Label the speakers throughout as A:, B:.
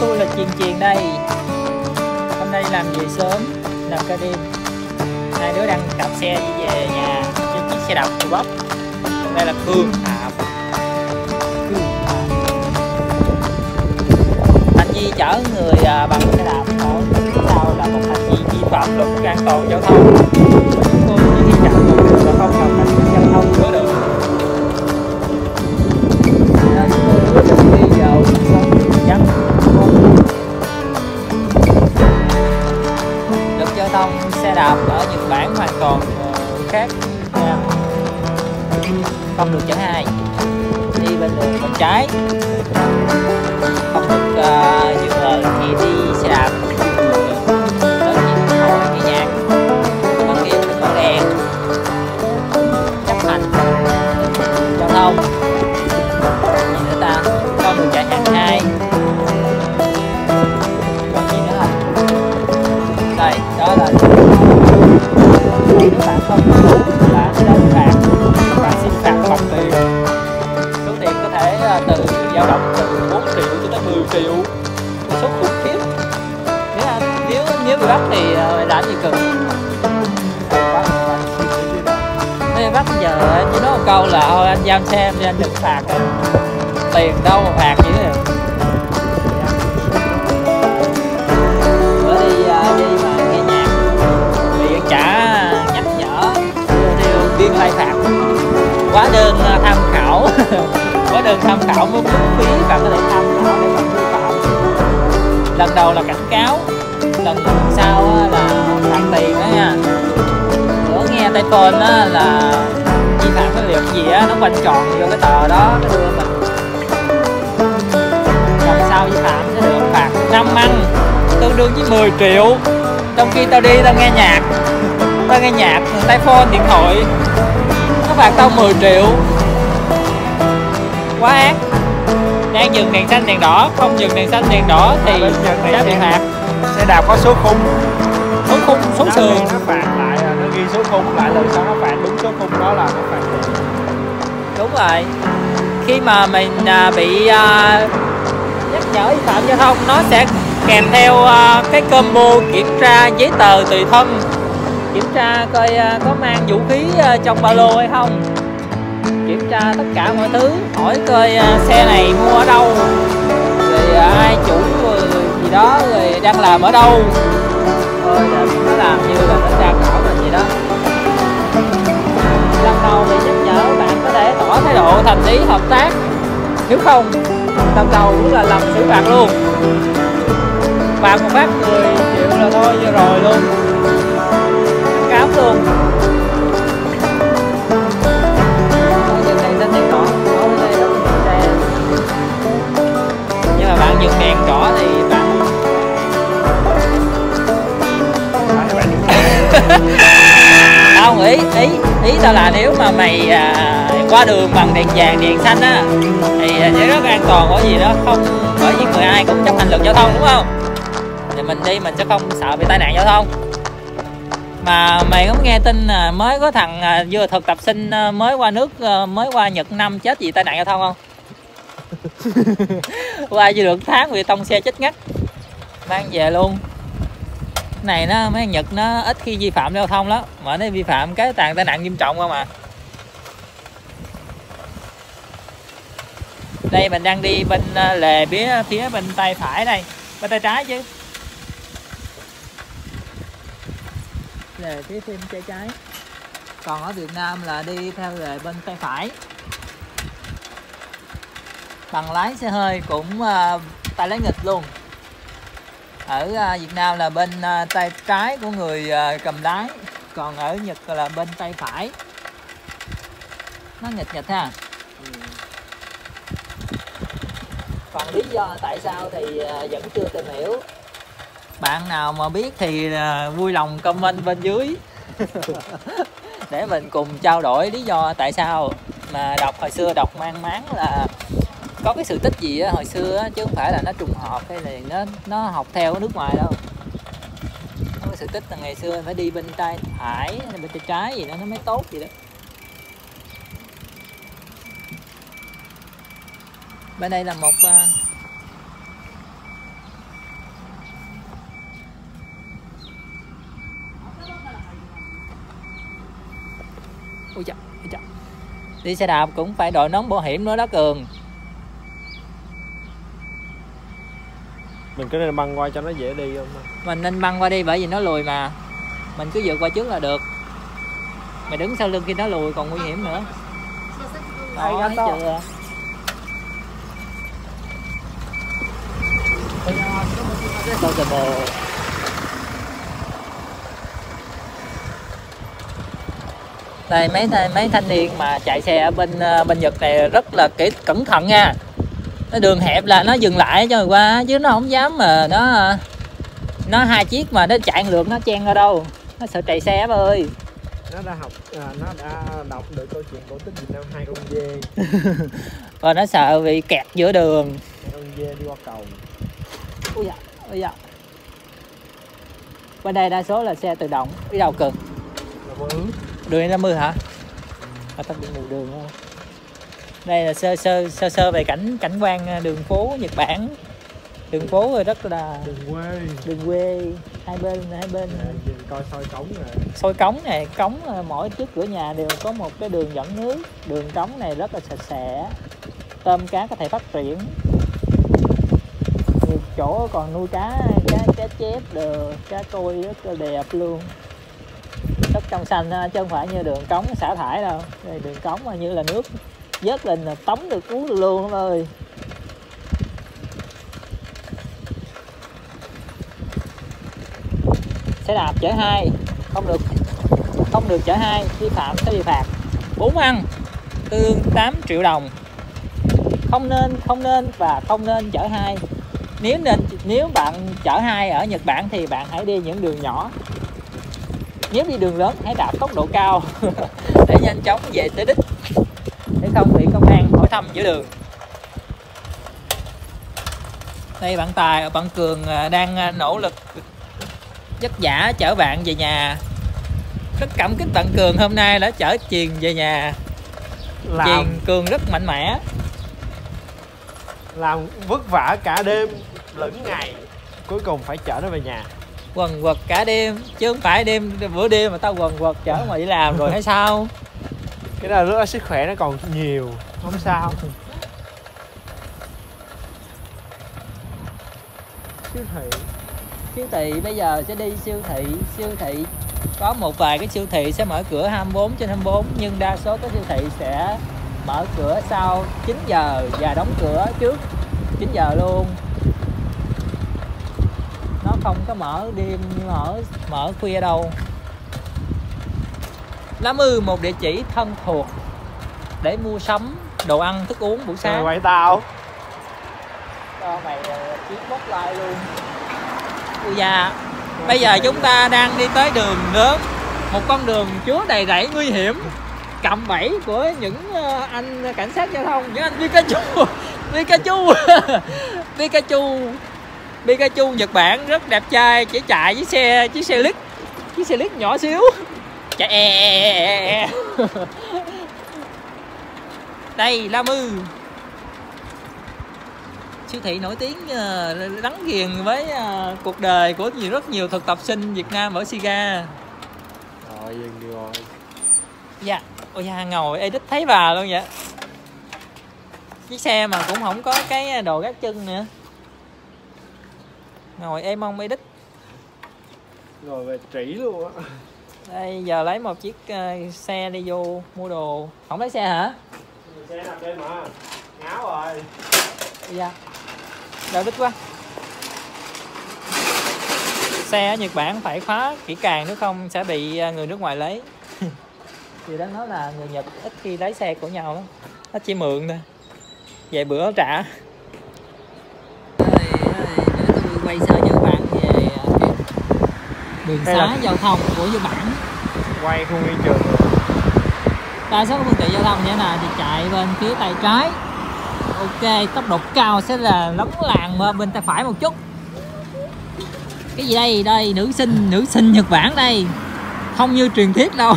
A: Tôi là Chiền đây. Hôm nay làm về sớm, làm ca đêm. Hai đứa đang đạp xe đi về nhà trên chiếc xe đạp của bắp. Còn đây là Cương Phạm. Thành Di chở người bằng xe đạp, ở phía sau là một hành vi vi phạm luật an toàn giao thông. Chúng tôi chỉ khi chặn một đường và không làm cảnh giao thông nữa được. Chúng tôi đi vào dân luật giao thông xe đạp ở Nhật Bản hoàn toàn khác. Không được chở hai, đi bên đường bên trái, không được dừng lời khi đi xe đạp, nói chuyện điện thoại nghe nhạc, có kiểm có đèn, chấp hành giao thông. Gì nữa ta? Không được chạy hàng hai. Còn gì nữa không? Đây, đó là nếu bạn không là đơn phạt, bạn xin phạt bằng tiền. Số tiền có thể từ dao động từ 4 triệu cho tới 10 triệu, số khủng khiếp. Nếu bị bắt thì làm gì cần. Nếu bắt giờ chỉ nói một câu là thôi anh giam xe thì anh đừng phạt, tiền đâu mà phạt gì nữa. Bữa đi mà nghe nhạc bị trả nhắc nhở theo biên lai phạt, hóa đơn tham khảo hóa đơn tham khảo mức phí bạn có thể tham khảo để bạn vi phạm. Lần đầu là cảnh cáo, lần sau là phạt tiền đó nha. Bữa nghe tay phone là vi phạm cái việc gì á, nó quanh tròn vô cái tờ đó, nó đưa mình. Lần sau vi phạm sẽ được phạt 5 măng, tương đương với 10 triệu. Trong khi tao đi tao nghe nhạc, tay phone điện thoại, nó phạt tao 10 triệu. Quá ác. Đang dừng đèn xanh đèn đỏ, không dừng đèn xanh đèn đỏ thì sẽ bị phạt.
B: Xe đạp có số khung,
A: số sườn
B: nó phạt lại, nó ghi số khung lại, lần sau nó phạt đúng số khung đó là nó phạt tiền.
A: Đúng rồi. Khi mà mình bị nhắc nhở vi phạm giao thông, nó sẽ kèm theo cái combo kiểm tra giấy tờ tùy thân, kiểm tra coi có mang vũ khí trong ba lô hay không, kiểm tra tất cả mọi thứ, hỏi coi xe này mua ở đâu, rồi ai chủ gì đó, rồi đang làm ở đâu. Thôi nó làm như là nó tra khảo mình gì đó. Lần đầu bị nhắc nhở bạn có thể tỏ thái độ thành ý hợp tác, nếu không lần đầu cũng là làm xử phạt luôn. Phạt một phát 10 triệu là thôi như rồi luôn, cám luôn. Nhưng mà bạn dừng đèn đỏ thì bạn không, ý tao là nếu mà mày qua đường bằng đèn vàng đèn xanh á thì sẽ rất an toàn, bởi vì đó không, bởi vì người ai cũng chấp hành luật giao thông, đúng không? Thì mình đi mình sẽ không sợ bị tai nạn giao thông. Mà mày có nghe tin mới có thằng vừa thực tập sinh mới qua nước, mới qua Nhật năm chết vì tai nạn giao thông không? Qua chưa được tháng vì tông xe chết ngắt, mang về luôn. Cái này nó mấy thằng Nhật nó ít khi vi phạm giao thông lắm, mà nó vi phạm cái tai nạn nghiêm trọng không à. Đây mình đang đi bên lề phía bên tay phải đây, bên tay trái chứ. Lề phía tay trái. Còn ở Việt Nam là đi theo lề bên tay phải. Bằng lái xe hơi cũng tay lái nghịch luôn. Ở Việt Nam là bên tay trái của người cầm lái, còn ở Nhật là bên tay phải. Nó nghịch ha. Còn lý do tại sao thì vẫn chưa tìm hiểu. Bạn nào mà biết thì vui lòng comment bên dưới để mình cùng trao đổi lý do tại sao. Mà hồi xưa đọc mang máng là có cái sự tích gì á hồi xưa á, chứ không phải là nó trùng hợp hay là nó học theo ở nước ngoài đâu. Có cái sự tích là ngày xưa phải đi bên tay phải hay bên tay trái gì đó nó mới tốt gì đó. Bên đây là một Ôi trời, ôi trời. Đi xe đạp cũng phải đội nón bảo hiểm nữa đó Cường.
B: Mình cứ nên băng qua cho nó dễ đi không?
A: Mình nên băng qua đi bởi vì nó lùi mà. Mình cứ vượt qua trước là được. Mày đứng sau lưng khi nó lùi còn nguy hiểm nữa. Đó, thấy chưa? Đây mấy thanh niên mà chạy xe ở bên Nhật này rất là cẩn thận nha. Nó đường hẹp là nó dừng lại cho người qua chứ nó không dám mà nó hai chiếc mà nó chạy lượt nó chen ra đâu. Nó sợ chạy xe em ơi.
B: Nó đã đọc được câu chuyện cổ tích Việt Nam 2 con dê.
A: Và nó sợ bị kẹt giữa đường.
B: 2 con dê đi qua cầu.
A: Ôi dạ, ôi dạ. Bên đây đa số là xe tự động. Đi đâu Cường? Đường này 50 hả? Tao bị mù đường không? Đây là sơ về cảnh quan đường phố Nhật Bản. Đường phố rồi rất là đường quê hai bên
B: coi soi cống này.
A: Soi cống này, cống mỗi trước cửa nhà đều có một cái đường dẫn nước. Đường cống này rất là sạch sẽ. Tôm cá có thể phát triển. Nhiều chỗ còn nuôi cá chép đồ, cá koi rất là đẹp luôn. Đất trong xanh chứ không phải như đường cống xả thải đâu. Đây đường cống mà như là nước vớt lên là tống được uống được luôn em ơi. Xe đạp chở 2 không được chở 2 vi phạm sẽ bị phạt 4 ăn tương đương 8 triệu đồng. Không nên chở 2. Nếu bạn chở 2 ở Nhật Bản thì bạn hãy đi những đường nhỏ. Nếu đi đường lớn hãy đạp tốc độ cao để nhanh chóng về tới đích, để không bị công an hỏi thăm giữa đường. Đây bạn Cường đang nỗ lực vất vả chở bạn về nhà. Rất cảm kích bạn Cường hôm nay đã chở Truyền về nhà. Truyền Cường rất mạnh mẽ.
B: Làm vất vả cả đêm lẫn ngày, cuối cùng phải chở nó về nhà.
A: Quần quật cả đêm chứ không phải bữa đêm mà tao quần quật chở mà đi làm rồi hay sao?
B: Cái đó lúc đó sức khỏe nó còn nhiều, không sao.
A: Siêu thị bây giờ sẽ đi siêu thị có một vài cái siêu thị sẽ mở cửa 24/24 nhưng đa số các siêu thị sẽ mở cửa sau 9 giờ và đóng cửa trước 9 giờ luôn. Nó không có mở đêm mở khuya đâu. Lá Mư một địa chỉ thân thuộc để mua sắm đồ ăn thức uống buổi sáng.
B: Quay tao
A: cho mày chiếc bốc like luôn. Ui da, bây giờ chúng ta đang đi tới đường lớn, một con đường chứa đầy rẫy nguy hiểm, cạm bẫy của những anh cảnh sát giao thông, những anh Pikachu Nhật Bản rất đẹp trai, chỉ chạy chiếc xe lít nhỏ xíu, chạy Đây La Mư, siêu thị nổi tiếng gắn liền với cuộc đời của rất nhiều thực tập sinh Việt Nam ở Shiga.
B: Rồi dừng rồi.
A: Dạ, ôi da, ngồi edit thấy bà luôn vậy. Chiếc xe mà cũng không có cái đồ gác chân nữa. Ngồi êm mong edit.
B: Ngồi về trĩ luôn á.
A: Đây giờ lấy một chiếc xe đi vô mua đồ. Không lấy xe hả?
B: Xe nằm đây mà. Ngáo rồi.
A: Dạ. Đợi đít quá. Xe ở Nhật Bản phải khóa kỹ càng nếu không sẽ bị người nước ngoài lấy. Thì đó nói là người Nhật ít khi lấy xe của nhau lắm. Nó chỉ mượn thôi. Về bữa trả. Để tôi quay sơ cho các bạn về đường xá giao thông của Nhật Bản.
B: Quay không yên trường.
A: Đa số phương tiện giao thông như thế này thì chạy bên phía tay trái. Ok, tốc độ cao sẽ là lấn làn bên tay phải một chút. Cái gì đây? Đây, nữ sinh Nhật Bản đây. Không như truyền thuyết đâu.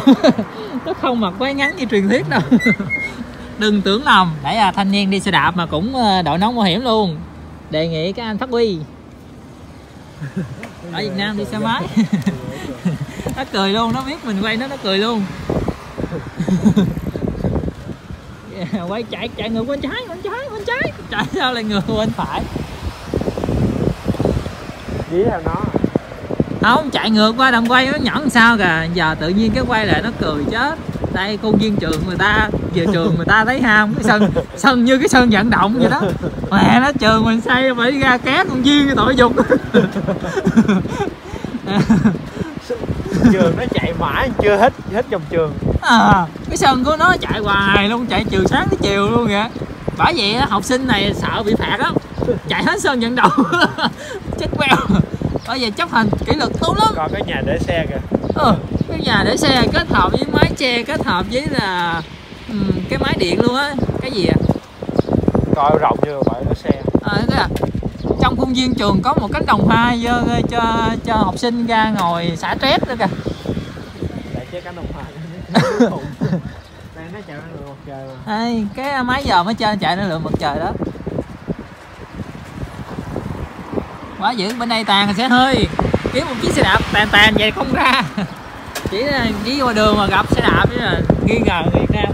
A: Nó không mặc váy ngắn như truyền thuyết đâu. Đừng tưởng lầm. Nãy là thanh niên đi xe đạp mà cũng đội nón bảo hiểm luôn. Đề nghị các anh phát huy. Ở Việt Nam đi xe máy. Nó cười luôn, nó biết mình quay nó cười luôn. Quay chạy ngược bên trái, chạy sao lại ngược bên phải.
B: Dí theo nó.
A: Không, chạy ngược qua đằng quay nó nhẫn sao kìa. Giờ tự nhiên cái quay lại nó cười chết. Đây công viên trường người ta, về trường người ta thấy ham cái sân như cái sân vận động vậy đó. Mẹ nó trường mình xây phải ra ké công viên cái tội dục.
B: Trường nó chạy mãi chưa hết vòng trường.
A: Cái sân của nó chạy hoài luôn, chạy từ sáng tới chiều luôn kìa. Bởi vậy học sinh này sợ bị phạt lắm, chạy hết sân vận động. Chết queo. Bởi vậy chấp hành kỷ luật tốt lắm.
B: Còn cái nhà để xe kìa.
A: Cái nhà để xe kết hợp với mái che, kết hợp với là cái máy điện luôn á. Cái gì à?
B: Coi rộng như vậy để xe.
A: Trong khuôn viên trường có một cánh đồng hoa cho học sinh ra ngồi xả stress nữa kìa.
B: Để chế cánh đồng hoa. Đây nó chạy năng lượng mặt trời mà.
A: Đây, cái máy giờ mới trên chạy năng lượng mặt trời đó. Quá dữ, bên đây tàn sẽ hơi kiếm một chiếc xe đạp tàn vậy không ra. Chỉ là đi ngoài đường mà gặp xe đạp là nghi ngờ người Việt Nam.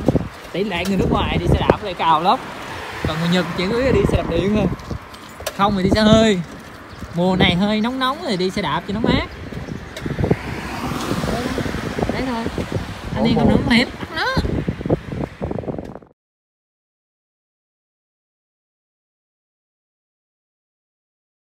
A: Tỷ lệ người nước ngoài đi xe đạp lại cao lắm. Còn người Nhật chỉ có đi xe đạp điện thôi. Không thì đi xe hơi. Mùa này hơi nóng thì đi xe đạp cho nó mát. Đấy thôi. Anh đi không nóng hết.